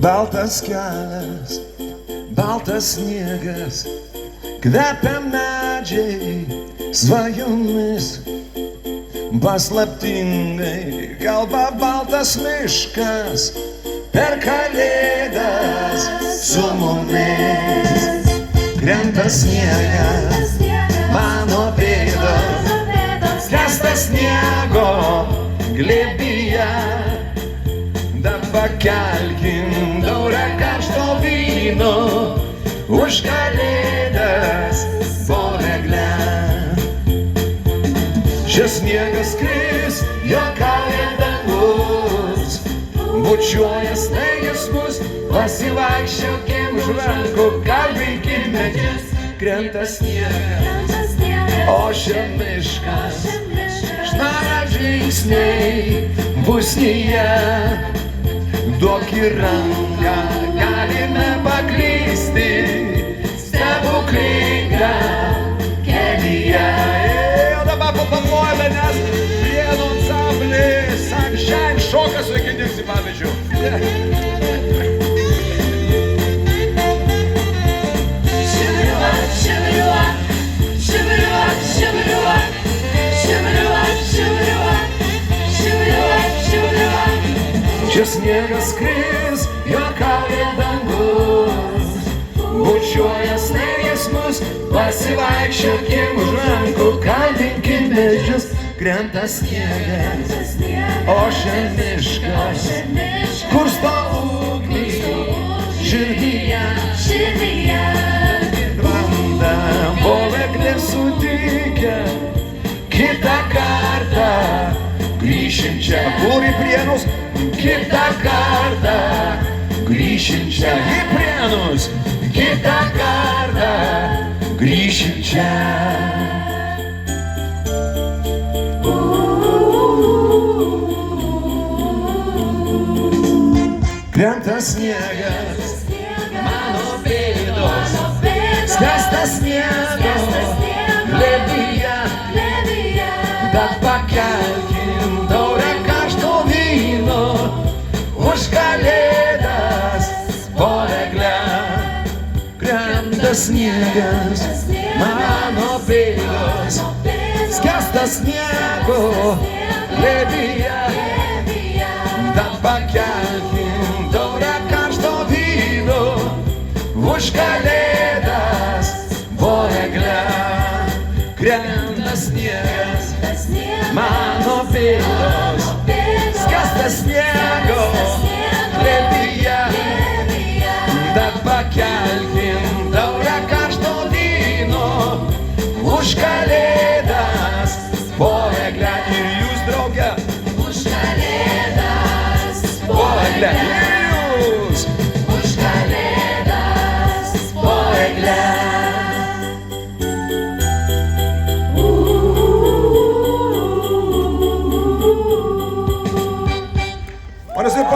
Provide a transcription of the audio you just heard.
Baltas kelias, baltas sniegas, kvepia medžiai svajomis. Paslaptingai kalba baltas miškas, per kalėdas su mumis. Krenta sniegas, mano pėdos, skęsta sniego glėbyje. Dar pakelkim taurę karšto vyno, už kalėdas po egle. Šis sniegas kris, juokauja dangus, bučiuoja snaigės mus, pasivaikščiokim už rankų, kalbėkim medžius. Krenta sniegas, ošia miškas, šnara žingsniai pusnyje. Duok į ranką, galime paklysti stebuklingą kelyje. O dabar papamuojame, nes Prienų ansamblis Sunshine šoka su Egidijum Sipavičiu. Šis sniegas kris, juokauja dangus, bučiuoja snaigės mus, pasivaikščiokim už rankų, kalbinkim medžius. Krenta sniegas, ošia miškas, kursto ugnį širdyje. Vanda po egle sutikę, kitą kartą grįšim čia. Kur į Prienus? Kitą kartą grįšim čia. Į Prienus, kitą kartą grįšim čia. Krenta sniegas, mano pėdos, skęsta sniego glėbyje. Tad pakelkim taurę karšto vyno, už kalėdas po egle. Krenta sniegas, mano pėdos, skęsta sniego glėbyje. Tad pakelkim taurę karšto vyno, už kalėdas po egle. Krenta sniegas, mano pėdos.